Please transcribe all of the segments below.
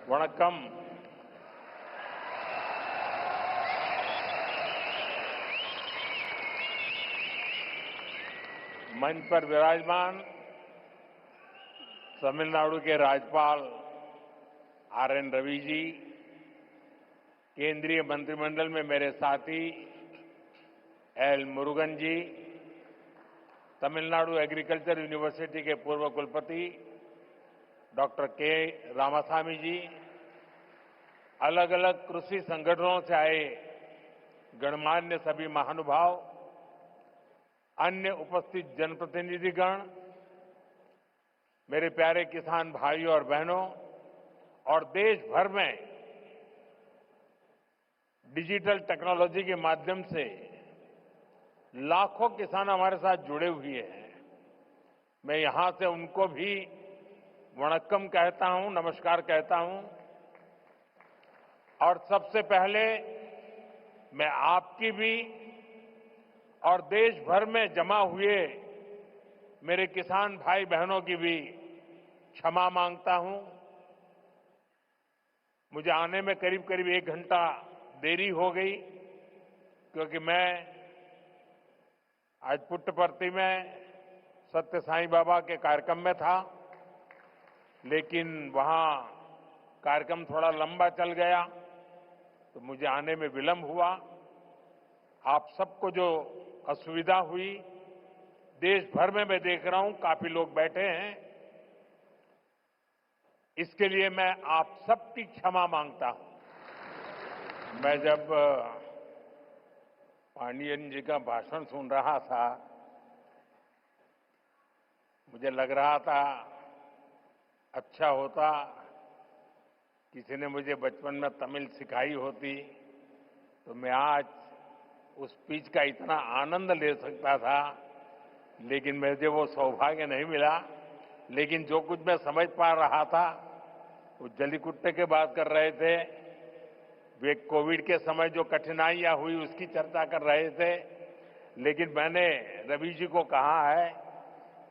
वणक्कम। मंच पर विराजमान तमिलनाडु के राज्यपाल आर.एन. रवि जी, केंद्रीय मंत्रिमंडल में मेरे साथी एल. मुरुगन जी, तमिलनाडु एग्रीकल्चर यूनिवर्सिटी के पूर्व कुलपति डॉक्टर के. रामासामी जी, अलग अलग कृषि संगठनों से आए गणमान्य सभी महानुभाव, अन्य उपस्थित जनप्रतिनिधिगण, मेरे प्यारे किसान भाइयों और बहनों और देश भर में डिजिटल टेक्नोलॉजी के माध्यम से लाखों किसान हमारे साथ जुड़े हुए हैं। मैं यहां से उनको भी वणक्कम कहता हूं, नमस्कार कहता हूं। और सबसे पहले मैं आपकी भी और देश भर में जमा हुए मेरे किसान भाई बहनों की भी क्षमा मांगता हूं। मुझे आने में करीब करीब 1 घंटा देरी हो गई, क्योंकि मैं आज पुट्टपर्ती में सत्य साईं बाबा के कार्यक्रम में था, लेकिन वहां कार्यक्रम थोड़ा लंबा चल गया तो मुझे आने में विलंब हुआ। आप सबको जो असुविधा हुई, देश भर में मैं देख रहा हूं काफी लोग बैठे हैं, इसके लिए मैं आप सबकी क्षमा मांगता हूं। मैं जब पांडियन जी का भाषण सुन रहा था, मुझे लग रहा था अच्छा होता किसी ने मुझे बचपन में तमिल सिखाई होती तो मैं आज उस स्पीच का इतना आनंद ले सकता था, लेकिन मुझे वो सौभाग्य नहीं मिला। लेकिन जो कुछ मैं समझ पा रहा था, वो जलीकुट्टे की बात कर रहे थे, वे कोविड के समय जो कठिनाइयां हुई उसकी चर्चा कर रहे थे। लेकिन मैंने रवि जी को कहा है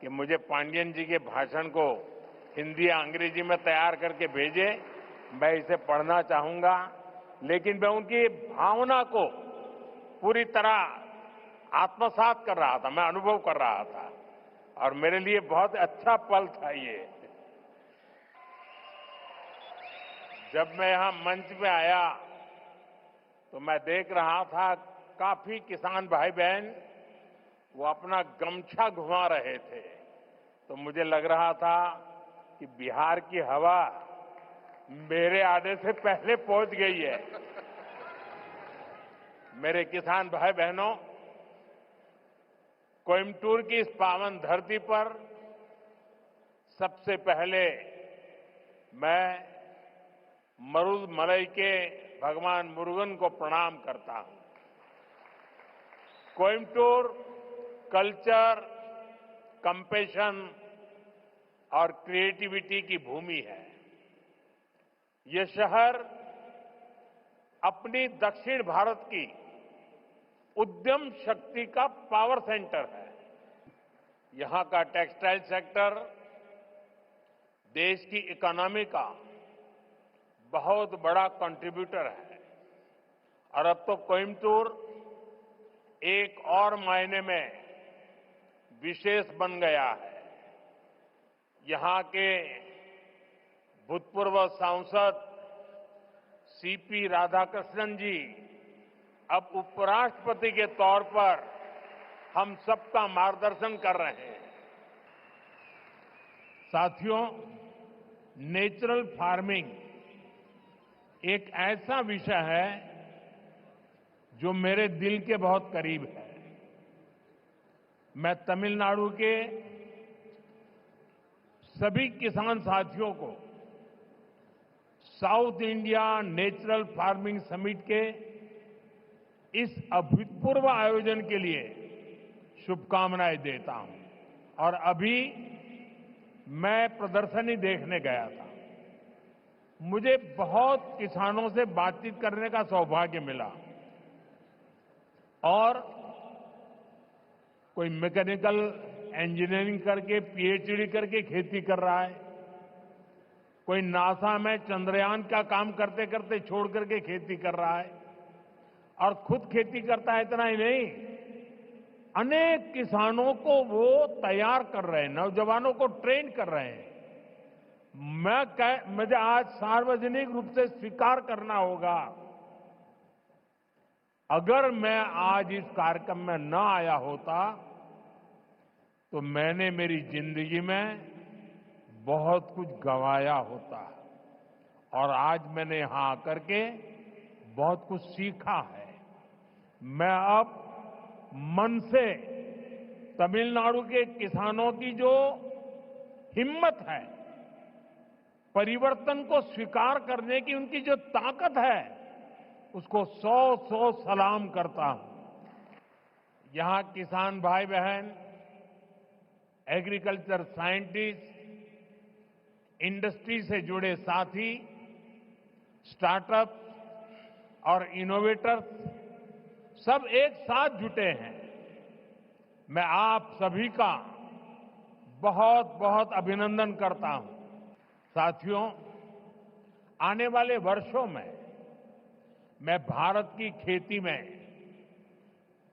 कि मुझे पांडियन जी के भाषण को हिंदी या अंग्रेजी में तैयार करके भेजे, मैं इसे पढ़ना चाहूंगा। लेकिन मैं उनकी भावना को पूरी तरह आत्मसात कर रहा था, मैं अनुभव कर रहा था, और मेरे लिए बहुत अच्छा पल था ये। जब मैं यहां मंच पे आया तो मैं देख रहा था काफी किसान भाई बहन वो अपना गमछा घुमा रहे थे, तो मुझे लग रहा था कि बिहार की हवा मेरे आने से पहले पहुंच गई है। मेरे किसान भाई बहनों, कोयम्बटूर की इस पावन धरती पर सबसे पहले मैं मरुदमलई के भगवान मुरुगन को प्रणाम करता हूं। कोयम्बटूर कल्चर, कंपैशन और क्रिएटिविटी की भूमि है। ये शहर अपनी दक्षिण भारत की उद्यम शक्ति का पावर सेंटर है। यहां का टेक्सटाइल सेक्टर देश की इकोनॉमी का बहुत बड़ा कंट्रीब्यूटर है, और अब तो कोयम्बटूर एक और मायने में विशेष बन गया है। यहां के भूतपूर्व सांसद सीपी राधाकृष्णन जी अब उपराष्ट्रपति के तौर पर हम सबका मार्गदर्शन कर रहे हैं। साथियों, नेचुरल फार्मिंग एक ऐसा विषय है जो मेरे दिल के बहुत करीब है। मैं तमिलनाडु के सभी किसान साथियों को south India natural farming summit के इस अभूतपूर्व आयोजन के लिए शुभकामनाएं देता हूं। और अभी मैं प्रदर्शनी देखने गया था, मुझे बहुत किसानों से बातचीत करने का सौभाग्य मिला, और कोई मैकेनिकल इंजीनियरिंग करके पीएचडी करके खेती कर रहा है, कोई नासा में चंद्रयान का काम करते करते छोड़ करके खेती कर रहा है और खुद खेती करता है। इतना ही नहीं, अनेक किसानों को वो तैयार कर रहे हैं, नौजवानों को ट्रेन कर रहे हैं। मुझे आज सार्वजनिक रूप से स्वीकार करना होगा, अगर मैं आज इस कार्यक्रम में न आया होता तो मैंने मेरी जिंदगी में बहुत कुछ गंवाया होता और आज मैंने यहां आकर के बहुत कुछ सीखा है। मैं अब मन से तमिलनाडु के किसानों की जो हिम्मत है, परिवर्तन को स्वीकार करने की उनकी जो ताकत है, उसको सौ सलाम करता हूं। यहां किसान भाई बहन, एग्रीकल्चर साइंटिस्ट, इंडस्ट्री से जुड़े साथी, स्टार्टअप और इनोवेटर्स सब एक साथ जुटे हैं। मैं आप सभी का बहुत बहुत अभिनंदन करता हूं। साथियों, आने वाले वर्षों में मैं भारत की खेती में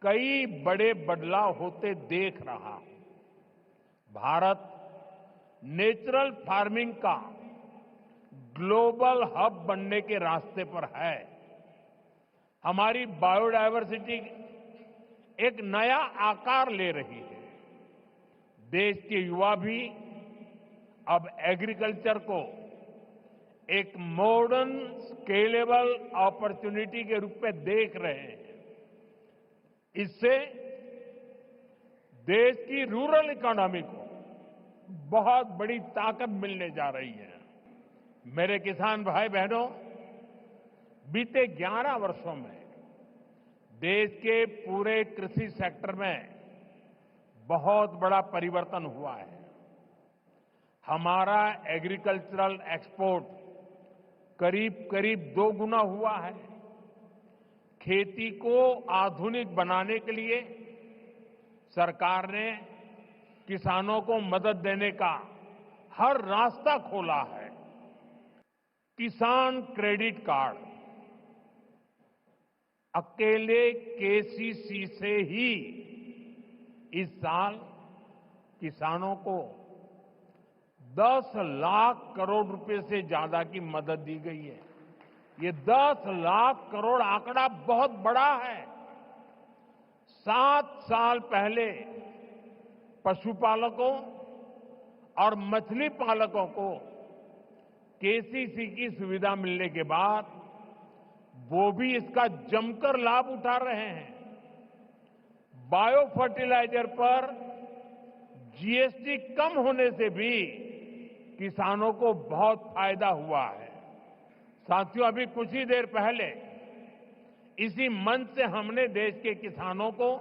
कई बड़े बदलाव होते देख रहा हूं। भारत नेचुरल फार्मिंग का ग्लोबल हब बनने के रास्ते पर है। हमारी बायोडायवर्सिटी एक नया आकार ले रही है। देश के युवा भी अब एग्रीकल्चर को एक मॉडर्न स्केलेबल अपॉर्चुनिटी के रूप में देख रहे हैं। इससे देश की रूरल इकोनॉमी को बहुत बड़ी ताकत मिलने जा रही है। मेरे किसान भाई बहनों, बीते 11 वर्षों में देश के पूरे कृषि सेक्टर में बहुत बड़ा परिवर्तन हुआ है। हमारा एग्रीकल्चरल एक्सपोर्ट करीब करीब 2 गुना हुआ है। खेती को आधुनिक बनाने के लिए सरकार ने किसानों को मदद देने का हर रास्ता खोला है। किसान क्रेडिट कार्ड अकेले केसीसी से ही इस साल किसानों को 10 लाख करोड़ रुपए से ज्यादा की मदद दी गई है। ये 10 लाख करोड़ आंकड़ा बहुत बड़ा है। 7 साल पहले पशुपालकों और मछली पालकों को केसीसी की सुविधा मिलने के बाद वो भी इसका जमकर लाभ उठा रहे हैं। बायो फर्टिलाइजर पर जीएसटी कम होने से भी किसानों को बहुत फायदा हुआ है। साथियों, अभी कुछ ही देर पहले इसी मंच से हमने देश के किसानों को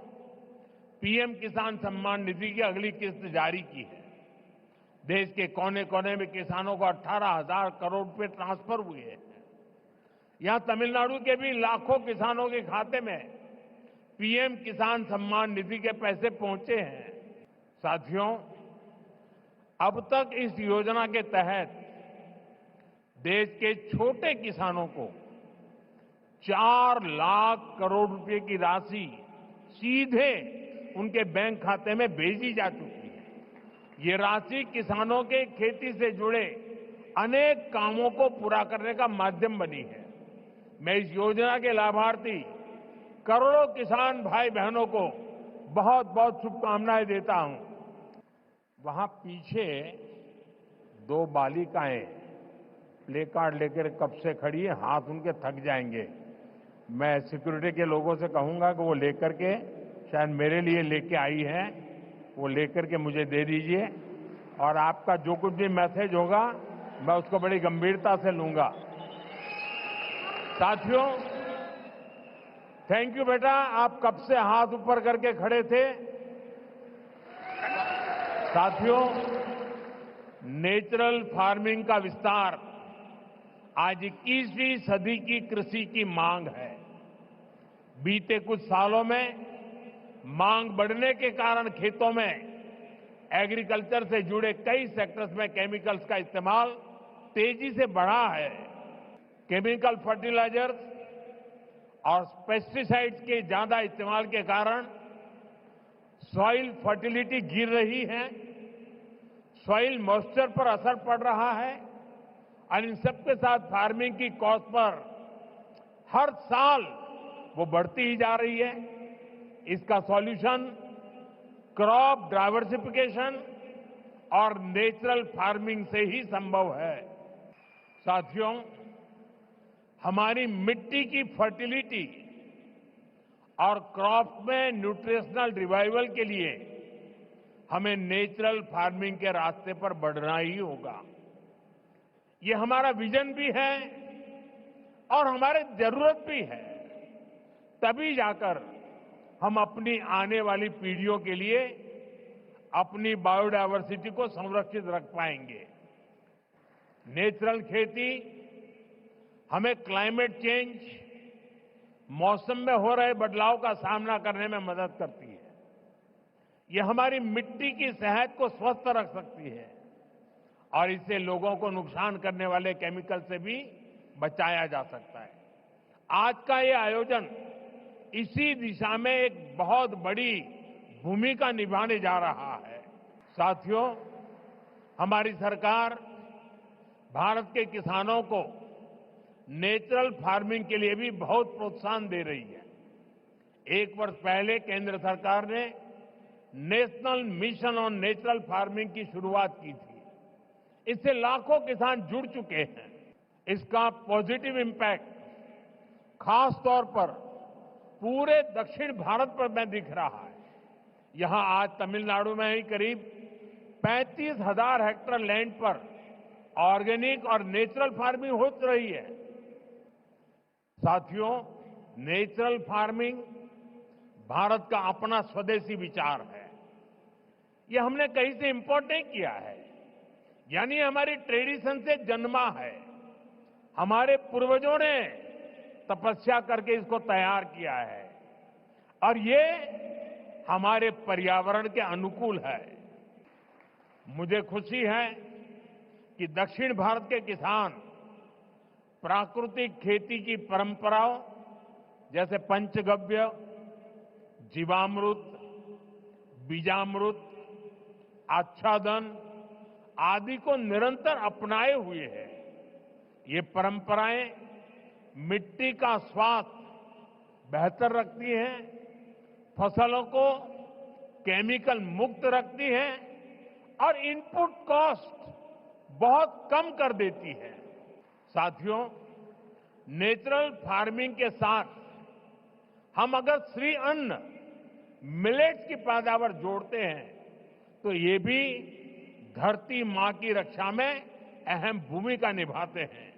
पीएम किसान सम्मान निधि की अगली किस्त जारी की है। देश के कोने कोने में किसानों को 18,000 करोड़ रुपए ट्रांसफर हुए हैं। यहां तमिलनाडु के भी लाखों किसानों के खाते में पीएम किसान सम्मान निधि के पैसे पहुंचे हैं। साथियों, अब तक इस योजना के तहत देश के छोटे किसानों को 4 लाख करोड़ रुपए की राशि सीधे उनके बैंक खाते में भेजी जा चुकी है। ये राशि किसानों के खेती से जुड़े अनेक कामों को पूरा करने का माध्यम बनी है। मैं इस योजना के लाभार्थी करोड़ों किसान भाई बहनों को बहुत बहुत शुभकामनाएं देता हूं। वहां पीछे 2 बालिकाएं प्ले कार्ड लेकर कब से खड़ी है, हाथ उनके थक जाएंगे। मैं सिक्योरिटी के लोगों से कहूंगा कि वो लेकर के, शायद मेरे लिए लेके आई हैं, वो लेकर के मुझे दे दीजिए और आपका जो कुछ भी मैसेज होगा मैं उसको बड़ी गंभीरता से लूंगा। साथियों, थैंक यू बेटा, आप कब से हाथ ऊपर करके खड़े थे। साथियों, नेचुरल फार्मिंग का विस्तार आज 21वीं सदी की कृषि की मांग है। बीते कुछ सालों में मांग बढ़ने के कारण खेतों में एग्रीकल्चर से जुड़े कई सेक्टर्स में केमिकल्स का इस्तेमाल तेजी से बढ़ा है। केमिकल फर्टिलाइजर्स और पेस्टिसाइड्स के ज्यादा इस्तेमाल के कारण सॉइल फर्टिलिटी गिर रही है, सॉइल मॉइस्चर पर असर पड़ रहा है और इन सबके साथ फार्मिंग की कॉस्ट पर हर साल वो बढ़ती ही जा रही है। इसका सॉल्यूशन क्रॉप डाइवर्सिफिकेशन और नेचुरल फार्मिंग से ही संभव है। साथियों, हमारी मिट्टी की फर्टिलिटी और क्रॉप में न्यूट्रिशनल रिवाइवल के लिए हमें नेचुरल फार्मिंग के रास्ते पर बढ़ना ही होगा। ये हमारा विजन भी है और हमारी जरूरत भी है। तभी जाकर हम अपनी आने वाली पीढ़ियों के लिए अपनी बायोडायवर्सिटी को संरक्षित रख पाएंगे। नेचुरल खेती हमें क्लाइमेट चेंज, मौसम में हो रहे बदलाव का सामना करने में मदद करती है। ये हमारी मिट्टी की सेहत को स्वस्थ रख सकती है और इससे लोगों को नुकसान करने वाले केमिकल से भी बचाया जा सकता है। आज का ये आयोजन इसी दिशा में एक बहुत बड़ी भूमिका निभाने जा रहा है। साथियों, हमारी सरकार भारत के किसानों को नेचुरल फार्मिंग के लिए भी बहुत प्रोत्साहन दे रही है। 1 वर्ष पहले केंद्र सरकार ने national mission on natural farming की शुरुआत की थी। इससे लाखों किसान जुड़ चुके हैं। इसका पॉजिटिव इम्पैक्ट खास तौर पर पूरे दक्षिण भारत पर में दिख रहा है। यहां आज तमिलनाडु में ही करीब 35,000 हेक्टेयर लैंड पर ऑर्गेनिक और नेचुरल फार्मिंग हो रही है। साथियों, नेचुरल फार्मिंग भारत का अपना स्वदेशी विचार है। यह हमने कहीं से इंपोर्ट नहीं किया है, यानी हमारी ट्रेडिशन से जन्मा है। हमारे पूर्वजों ने तपस्या करके इसको तैयार किया है और ये हमारे पर्यावरण के अनुकूल है। मुझे खुशी है कि दक्षिण भारत के किसान प्राकृतिक खेती की परंपराओं जैसे पंचगव्य, जीवामृत, बीजामृत, आच्छादन आदि को निरंतर अपनाए हुए हैं। ये परंपराएं मिट्टी का स्वास्थ्य बेहतर रखती हैं, फसलों को केमिकल मुक्त रखती हैं और इनपुट कॉस्ट बहुत कम कर देती है। साथियों, नेचुरल फार्मिंग के साथ हम अगर श्री अन्न, मिलेट्स की पैदावार जोड़ते हैं तो ये भी धरती मां की रक्षा में अहम भूमिका निभाते हैं।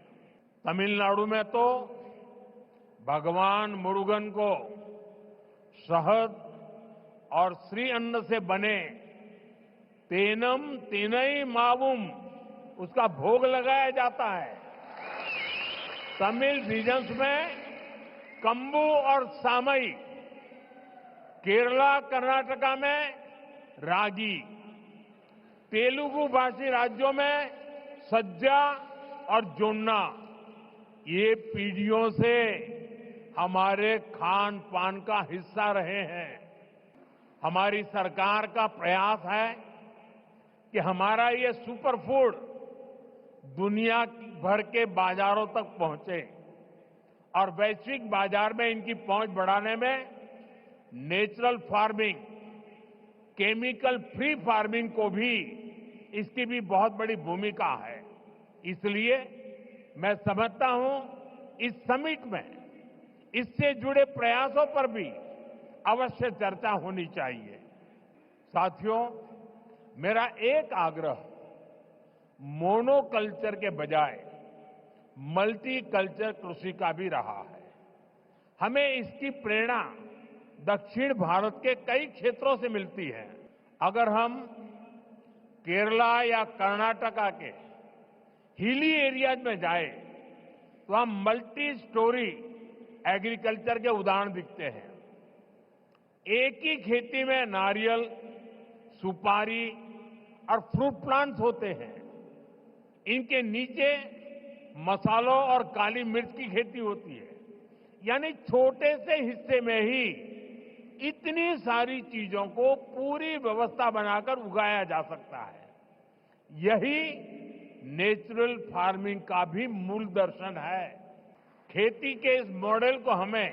तमिलनाडु में तो भगवान मुरुगन को शहद और श्री अन्न से बने तेनम तिनई मावुम उसका भोग लगाया जाता है। तमिल रीजन्स में कंबू और सामई, केरला कर्नाटका में रागी, तेलुगु भाषी राज्यों में सज्जा और जोन्ना, ये पीढ़ियों से हमारे खान पान का हिस्सा रहे हैं। हमारी सरकार का प्रयास है कि हमारा ये सुपर फूड दुनिया भर के बाजारों तक पहुंचे और वैश्विक बाजार में इनकी पहुंच बढ़ाने में natural farming, chemical free farming को भी, इसकी भी बहुत बड़ी भूमिका है। इसलिए मैं समझता हूं इस समिट में इससे जुड़े प्रयासों पर भी अवश्य चर्चा होनी चाहिए। साथियों, मेरा एक आग्रह मोनोकल्चर के बजाय मल्टी कल्चर कृषि का भी रहा है। हमें इसकी प्रेरणा दक्षिण भारत के कई क्षेत्रों से मिलती है। अगर हम केरला या कर्नाटका के हिली एरियाज में जाए तो हम मल्टी स्टोरी एग्रीकल्चर के उदाहरण दिखते हैं। एक ही खेती में नारियल, सुपारी और फ्रूट प्लांट्स होते हैं। इनके नीचे मसालों और काली मिर्च की खेती होती है। यानी छोटे से हिस्से में ही इतनी सारी चीजों को पूरी व्यवस्था बनाकर उगाया जा सकता है। यही नेचुरल फार्मिंग का भी मूल दर्शन है। खेती के इस मॉडल को हमें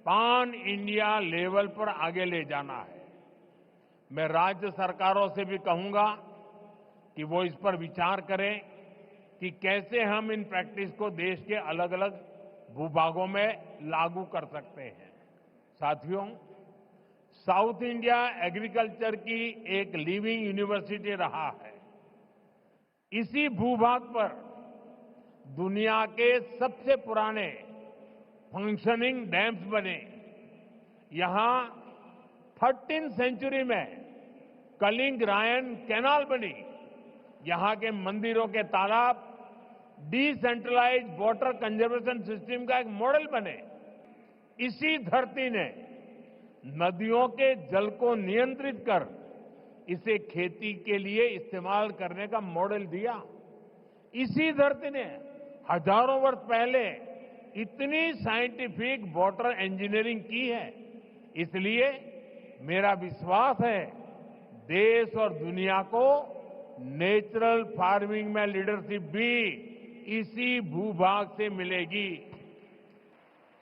पान इंडिया लेवल पर आगे ले जाना है। मैं राज्य सरकारों से भी कहूंगा कि वो इस पर विचार करें कि कैसे हम इन प्रैक्टिस को देश के अलग अलग भूभागों में लागू कर सकते हैं। साथियों, साउथ इंडिया एग्रीकल्चर की एक लिविंग यूनिवर्सिटी रहा है। इसी भूभाग पर दुनिया के सबसे पुराने फंक्शनिंग डैम्स बने। यहां 13वीं सेंचुरी में कलिंग रायन कैनाल बनी। यहां के मंदिरों के तालाब डिसेंट्रलाइज्ड वाटर कंजर्वेशन सिस्टम का एक मॉडल बने। इसी धरती ने नदियों के जल को नियंत्रित कर इसे खेती के लिए इस्तेमाल करने का मॉडल दिया। इसी धरती ने हजारों वर्ष पहले इतनी साइंटिफिक वाटर इंजीनियरिंग की है। इसलिए मेरा विश्वास है देश और दुनिया को नेचुरल फार्मिंग में लीडरशिप भी इसी भूभाग से मिलेगी।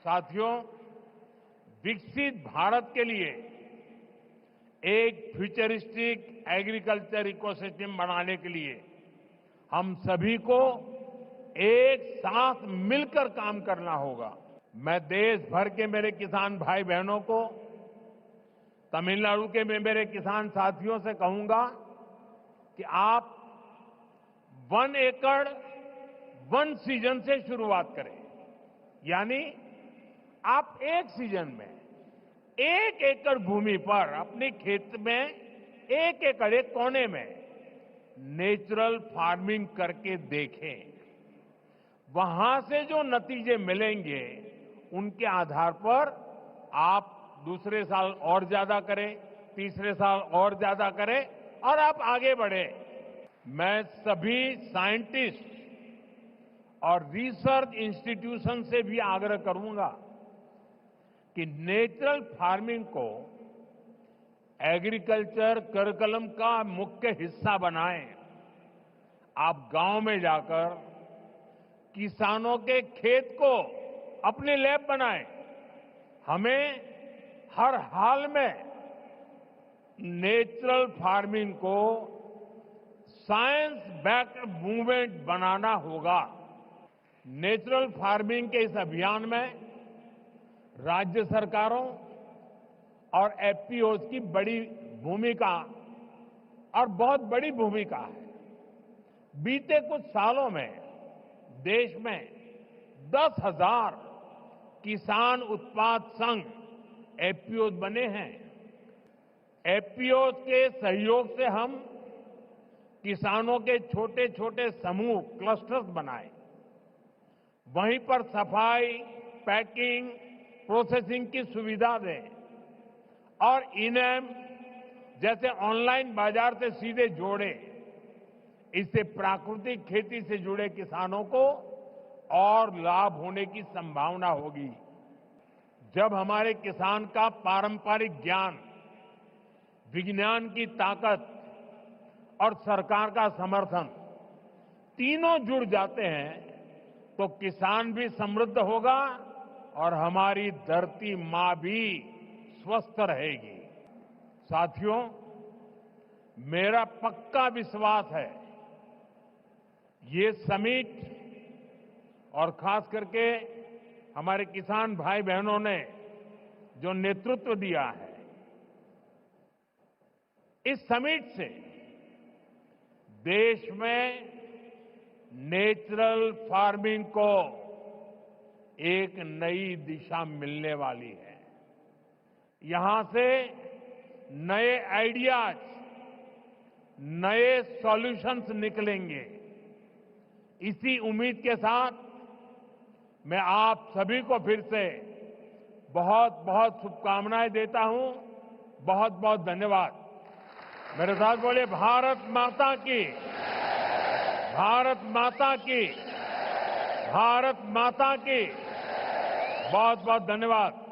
साथियों, विकसित भारत के लिए एक फ्यूचरिस्टिक एग्रीकल्चर इकोसिस्टम बनाने के लिए हम सभी को एक साथ मिलकर काम करना होगा। मैं देश भर के मेरे किसान भाई बहनों को, तमिलनाडु के मेरे किसान साथियों से कहूंगा कि आप 1 एकड़ 1 सीजन से शुरुआत करें। यानी आप एक सीजन में 1 एकड़ भूमि पर अपने खेत में 1 एकड़ एक कोने में नेचुरल फार्मिंग करके देखें। वहां से जो नतीजे मिलेंगे उनके आधार पर आप दूसरे साल और ज्यादा करें, तीसरे साल और ज्यादा करें और आप आगे बढ़े। मैं सभी साइंटिस्ट और रिसर्च इंस्टीट्यूशन से भी आग्रह करूंगा कि नेचुरल फार्मिंग को एग्रीकल्चर करिकुलम का मुख्य हिस्सा बनाएं। आप गांव में जाकर किसानों के खेत को अपने लैब बनाएं। हमें हर हाल में नेचुरल फार्मिंग को साइंस बैक्ड मूवमेंट बनाना होगा। नेचुरल फार्मिंग के इस अभियान में राज्य सरकारों और एफपीओज की बड़ी भूमिका और बहुत बड़ी भूमिका है। बीते कुछ सालों में देश में 10,000 किसान उत्पाद संघ एफपीओज बने हैं। एफपीओज के सहयोग से हम किसानों के छोटे छोटे समूह क्लस्टर्स बनाए। वहीं पर सफाई, पैकिंग, प्रोसेसिंग की सुविधा दें और इनेम जैसे ऑनलाइन बाजार से सीधे जोड़े। इससे प्राकृतिक खेती से जुड़े किसानों को और लाभ होने की संभावना होगी। जब हमारे किसान का पारंपरिक ज्ञान, विज्ञान की ताकत और सरकार का समर्थन तीनों जुड़ जाते हैं तो किसान भी समृद्ध होगा और हमारी धरती मां भी स्वस्थ रहेगी। साथियों, मेरा पक्का विश्वास है ये समिट और खास करके हमारे किसान भाई बहनों ने जो नेतृत्व दिया है, इस समिट से देश में नेचुरल फार्मिंग को एक नई दिशा मिलने वाली है। यहां से नए आइडियाज, नए सॉल्यूशंस निकलेंगे। इसी उम्मीद के साथ मैं आप सभी को फिर से बहुत बहुत शुभकामनाएं देता हूं। बहुत बहुत धन्यवाद। मेरे साथ बोले भारत माता की। भारत माता की, भारत माता की। बहुत बहुत धन्यवाद।